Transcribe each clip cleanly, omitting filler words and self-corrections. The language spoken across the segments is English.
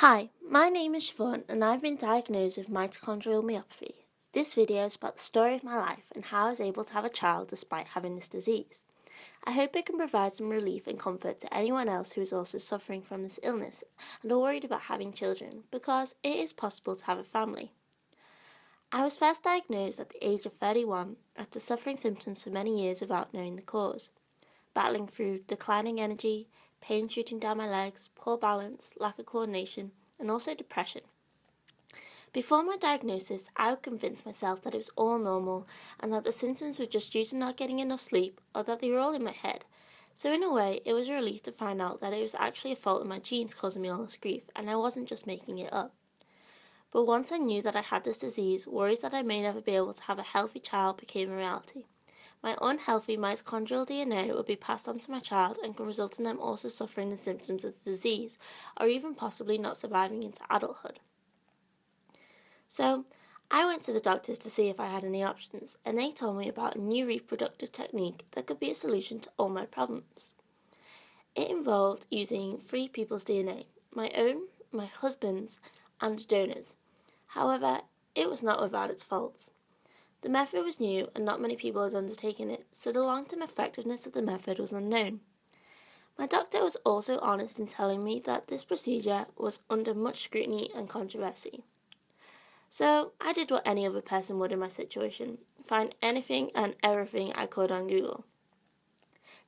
Hi, my name is Siobhan and I've been diagnosed with mitochondrial myopathy. This video is about the story of my life and how I was able to have a child despite having this disease. I hope it can provide some relief and comfort to anyone else who is also suffering from this illness and are worried about having children, because it is possible to have a family. I was first diagnosed at the age of 31 after suffering symptoms for many years without knowing the cause, battling through declining energy, pain shooting down my legs, poor balance, lack of coordination, and also depression. Before my diagnosis, I would convince myself that it was all normal and that the symptoms were just due to not getting enough sleep, or that they were all in my head. So in a way, it was a relief to find out that it was actually a fault in my genes causing me all this grief, and I wasn't just making it up. But once I knew that I had this disease, worries that I may never be able to have a healthy child became a reality. My unhealthy mitochondrial DNA would be passed on to my child and can result in them also suffering the symptoms of the disease, or even possibly not surviving into adulthood. So, I went to the doctors to see if I had any options, and they told me about a new reproductive technique that could be a solution to all my problems. It involved using 3 people's DNA, my own, my husband's, and a donor's. However, it was not without its faults. The method was new and not many people had undertaken it, so the long-term effectiveness of the method was unknown. My doctor was also honest in telling me that this procedure was under much scrutiny and controversy. So I did what any other person would in my situation, find anything and everything I could on Google.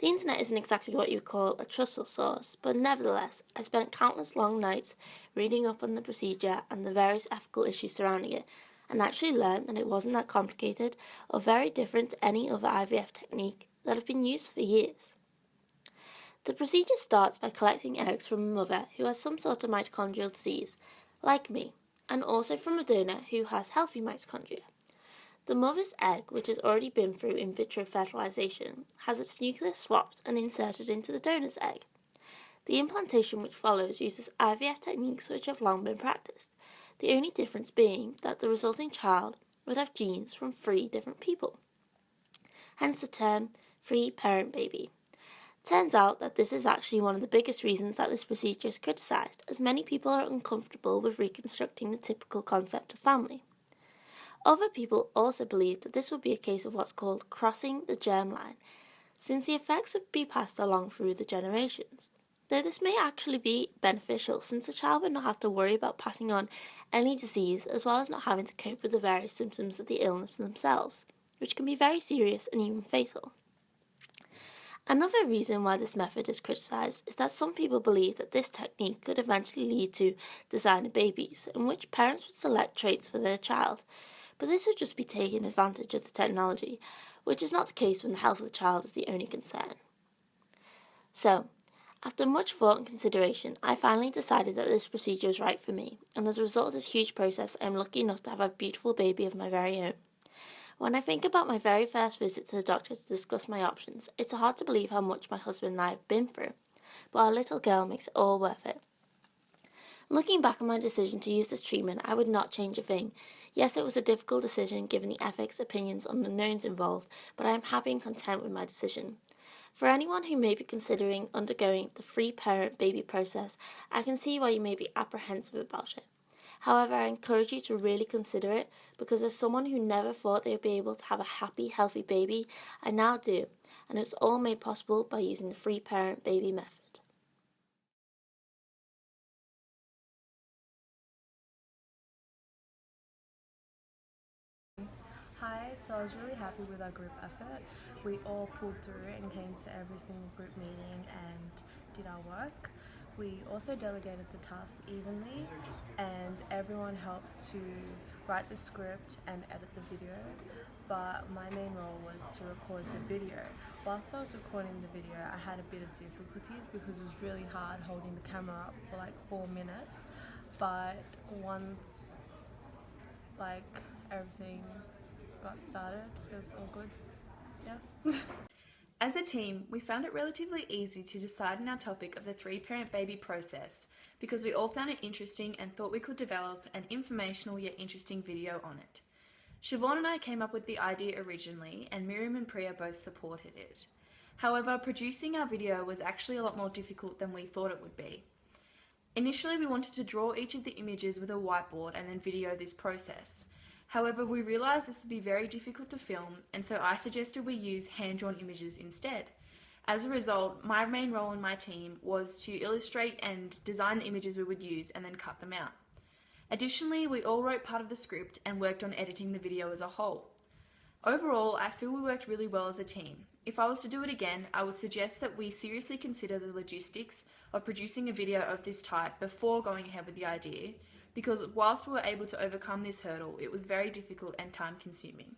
The internet isn't exactly what you would call a trustful source, but nevertheless, I spent countless long nights reading up on the procedure and the various ethical issues surrounding it, and actually learned that it wasn't that complicated or very different to any other IVF technique that have been used for years. The procedure starts by collecting eggs from a mother who has some sort of mitochondrial disease, like me, and also from a donor who has healthy mitochondria. The mother's egg, which has already been through in vitro fertilization, has its nucleus swapped and inserted into the donor's egg. The implantation which follows uses IVF techniques which have long been practiced, the only difference being that the resulting child would have genes from 3 different people. Hence the term 3-parent baby. Turns out that this is actually one of the biggest reasons that this procedure is criticised, as many people are uncomfortable with reconstructing the typical concept of family. Other people also believe that this would be a case of what's called crossing the germline, since the effects would be passed along through the generations. Though this may actually be beneficial, since the child would not have to worry about passing on any disease, as well as not having to cope with the various symptoms of the illness themselves, which can be very serious and even fatal. Another reason why this method is criticised is that some people believe that this technique could eventually lead to designer babies, in which parents would select traits for their child, but this would just be taking advantage of the technology, which is not the case when the health of the child is the only concern. So, after much thought and consideration, I finally decided that this procedure was right for me, and as a result of this huge process, I am lucky enough to have a beautiful baby of my very own. When I think about my very first visit to the doctor to discuss my options, it's hard to believe how much my husband and I have been through, but our little girl makes it all worth it. Looking back on my decision to use this treatment, I would not change a thing. Yes, it was a difficult decision given the ethics, opinions, and unknowns involved, but I am happy and content with my decision. For anyone who may be considering undergoing the 3-parent baby process, I can see why you may be apprehensive about it. However, I encourage you to really consider it, because as someone who never thought they would be able to have a happy, healthy baby, I now do, and it's all made possible by using the 3-parent baby method. Hi, so I was really happy with our group effort. We all pulled through and came to every single group meeting and did our work. We also delegated the tasks evenly, and everyone helped to write the script and edit the video, but my main role was to record the video. Whilst I was recording the video, I had a bit of difficulties because it was really hard holding the camera up for like 4 minutes, but once everything got started, it was all good. Yeah. As a team, we found it relatively easy to decide on our topic of the 3-parent baby process because we all found it interesting and thought we could develop an informational yet interesting video on it. Siobhan and I came up with the idea originally, and Miriam and Priya both supported it. However, producing our video was actually a lot more difficult than we thought it would be. Initially, we wanted to draw each of the images with a whiteboard and then video this process. However, we realised this would be very difficult to film, and so I suggested we use hand-drawn images instead. As a result, my main role in my team was to illustrate and design the images we would use and then cut them out. Additionally, we all wrote part of the script and worked on editing the video as a whole. Overall, I feel we worked really well as a team. If I was to do it again, I would suggest that we seriously consider the logistics of producing a video of this type before going ahead with the idea, because whilst we were able to overcome this hurdle, it was very difficult and time-consuming.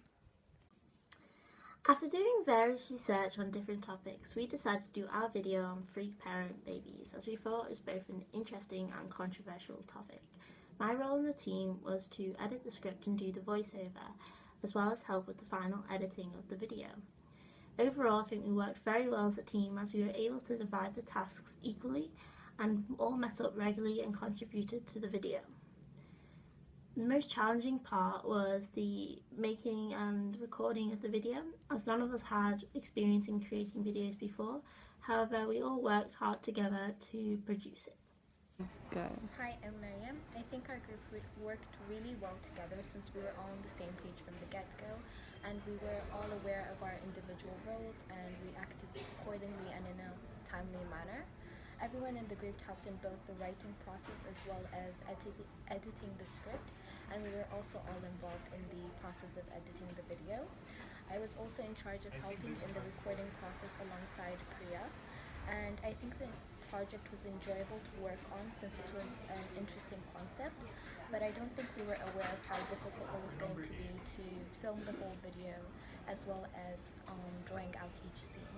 After doing various research on different topics, we decided to do our video on free parent babies, as we thought it was both an interesting and controversial topic. My role in the team was to edit the script and do the voiceover, as well as help with the final editing of the video. Overall, I think we worked very well as a team, as we were able to divide the tasks equally and all met up regularly and contributed to the video. The most challenging part was the making and recording of the video, as none of us had experience in creating videos before. However, we all worked hard together to produce it. Go. Hi, I'm Miriam. I think our group worked really well together since we were all on the same page from the get-go, and we were all aware of our individual roles and reacted accordingly and in a timely manner. Everyone in the group helped in both the writing process as well as editing the script, and we were also all involved in the process of editing the video. I was also in charge of helping in the recording process alongside Priya, and I think the project was enjoyable to work on since it was an interesting concept, but I don't think we were aware of how difficult it was going to be to film the whole video as well as drawing out each scene.